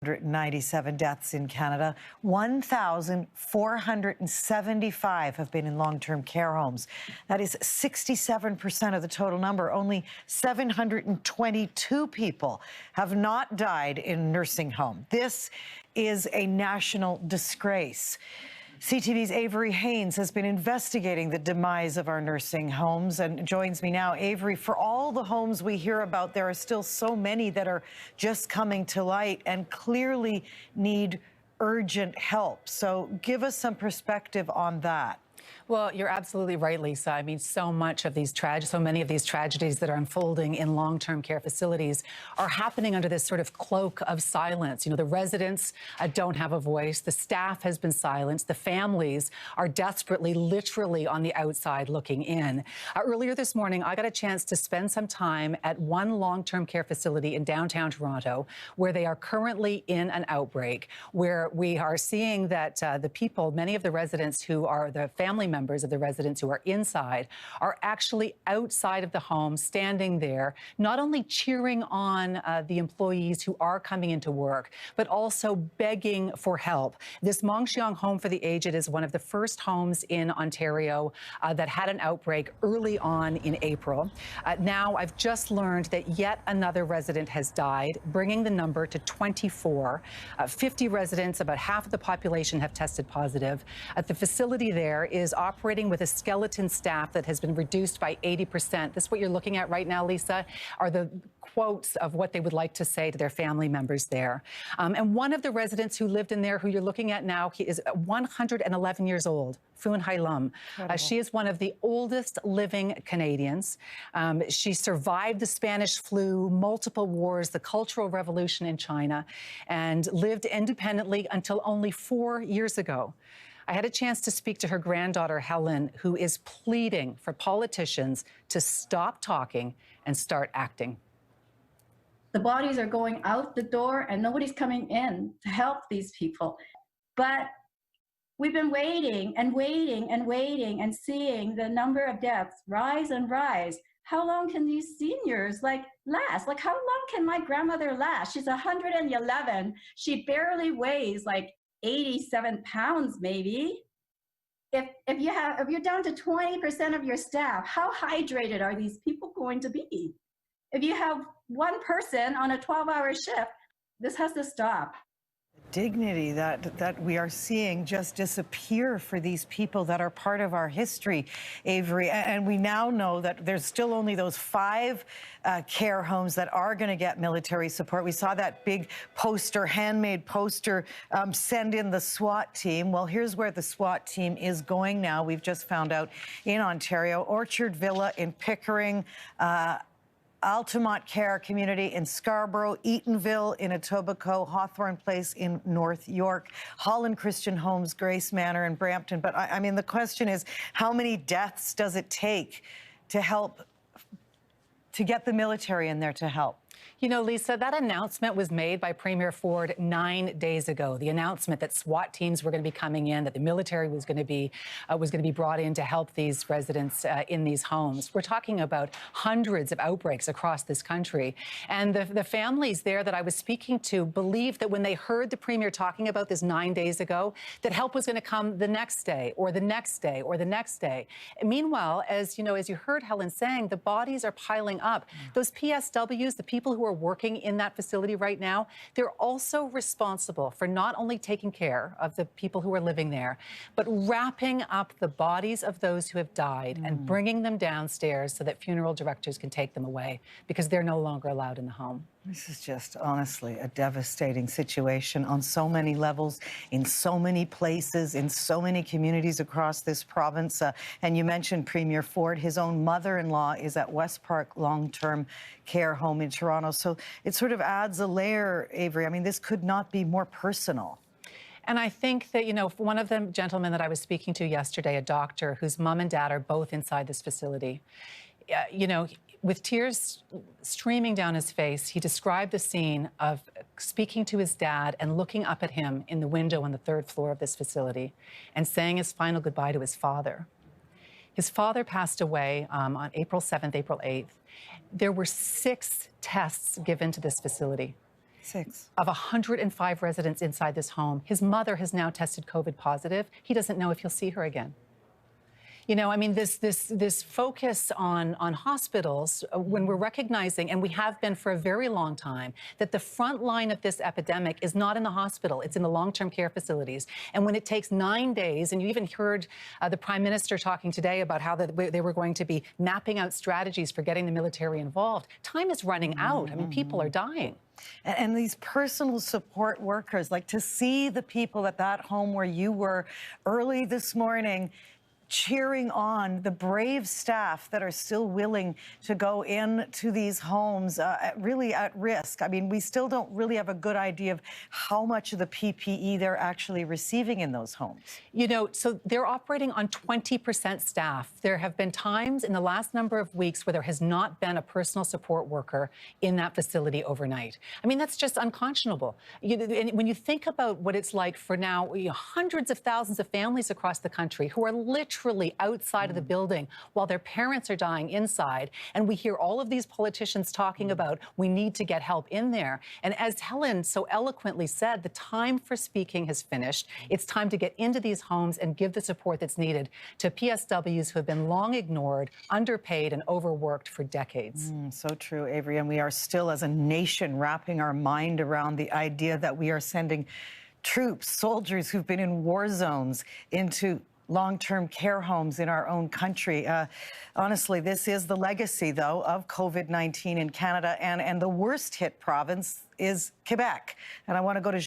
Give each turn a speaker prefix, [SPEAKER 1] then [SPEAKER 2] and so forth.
[SPEAKER 1] 197 deaths in Canada. 1,475 have been in long-term care homes. That is 67% of the total number. Only 722 people have not died in nursing home. This is a national disgrace. CTV's Avery Haynes has been investigating the demise of our nursing homes and joins me now. Avery, for all the homes we hear about, there are still so many that are just coming to light and clearly need urgent help. So give us some perspective on that.
[SPEAKER 2] Well, you're absolutely right, Lisa. I mean, so many of these tragedies that are unfolding in long-term care facilities are happening under this sort of cloak of silence. You know, the residents don't have a voice. The staff has been silenced. The families are desperately, literally on the outside looking in. Earlier this morning, I got a chance to spend some time at one long-term care facility in downtown Toronto, where they are currently in an outbreak, where we are seeing that the people, many of the residents who are the family members of the residents who are inside, are actually outside of the home, standing there, not only cheering on the employees who are coming into work, but also begging for help. This Mong Xiang Home for the Aged is one of the first homes in Ontario that had an outbreak early on in April. Now, I've just learned that yet another resident has died, bringing the number to 24. 50 residents, about half of the population, have tested positive. The facility there is operating with a skeleton staff that has been reduced by 80%. This, what you're looking at right now, Lisa, are the quotes of what they would like to say to their family members there. And one of the residents who lived in there, who you're looking at now, he is 111 years old. Foon. She is one of the oldest living Canadians. She survived the Spanish flu, multiple wars, the Cultural Revolution in China, and lived independently until only 4 years ago. I had a chance to speak to her granddaughter, Helen, who is pleading for politicians to stop talking and start acting.
[SPEAKER 3] The bodies are going out the door and nobody's coming in to help these people. But we've been waiting and waiting and waiting and seeing the number of deaths rise and rise. How long can these seniors last? How long can my grandmother last? She's 111. She barely weighs 87 pounds maybe. If you're down to 20% of your staff, how hydrated are these people going to be? If you have one person on a 12-hour shift, this has to stop.
[SPEAKER 1] Dignity that we are seeing just disappear for these people that are part of our history, Avery. And we now know that there's still only those 5 care homes that are going to get military support. We saw that big poster, handmade poster, send in the SWAT team. Well, here's where the SWAT team is going now. We've just found out in Ontario, Orchard Villa in Pickering, Altamont Care Community in Scarborough, Eatonville in Etobicoke, Hawthorne Place in North York, Holland Christian Homes, Grace Manor in Brampton. But I mean, the question is, how many deaths does it take to get the military in there to help?
[SPEAKER 2] You know, Lisa, that announcement was made by Premier Ford 9 days ago. The announcement that SWAT teams were going to be coming in, that the military was going to be brought in to help these residents in these homes. We're talking about hundreds of outbreaks across this country. And the families there that I was speaking to believed that when they heard the Premier talking about this 9 days ago, that help was going to come the next day or the next day or the next day. And meanwhile, as you heard Helen saying, the bodies are piling up. Those PSWs, the people who are working in that facility right now, they're also responsible for not only taking care of the people who are living there, but wrapping up the bodies of those who have died and bringing them downstairs so that funeral directors can take them away because they're no longer allowed in the home.
[SPEAKER 1] This is just honestly a devastating situation on so many levels, in so many places, in so many communities across this province. And you mentioned Premier Ford. His own mother-in-law is at West Park Long-Term Care Home in Toronto. So it sort of adds a layer, Avery. I mean, this could not be more personal.
[SPEAKER 2] And I think that, one of the gentlemen that I was speaking to yesterday, a doctor whose mom and dad are both inside this facility, with tears streaming down his face, he described the scene of speaking to his dad and looking up at him in the window on the 3rd floor of this facility and saying his final goodbye to his father. His father passed away on April 7th, April 8th. There were 6 tests given to this facility. Of 105 residents inside this home, his mother has now tested COVID positive. He doesn't know if he'll see her again. You know, I mean, this focus on hospitals, when we're recognizing, and we have been for a very long time, that the front line of this epidemic is not in the hospital, it's in the long-term care facilities. And when it takes 9 days, and you even heard the Prime Minister talking today about how they were going to be mapping out strategies for getting the military involved, time is running out. I mean, people are dying.
[SPEAKER 1] And these personal support workers, like to see the people at that home where you were early this morning, cheering on the brave staff that are still willing to go into these homes really at risk. I mean, we still don't really have a good idea of how much of the PPE they're actually receiving in those homes.
[SPEAKER 2] You know, so they're operating on 20% staff. There have been times in the last number of weeks where there has not been a personal support worker in that facility overnight. I mean, that's just unconscionable. And when you think about what it's like for now, hundreds of thousands of families across the country who are literally outside of the building while their parents are dying inside. And we hear all of these politicians talking about we need to get help in there. And as Helen so eloquently said, the time for speaking has finished. It's time to get into these homes and give the support that's needed to PSWs who have been long ignored, underpaid, and overworked for decades.
[SPEAKER 1] So true, Avery. And we are still, as a nation, wrapping our mind around the idea that we are sending troops, soldiers who've been in war zones into long-term care homes in our own country. Honestly, this is the legacy, though, of COVID-19 in Canada, and the worst hit province is Quebec. And I want to go to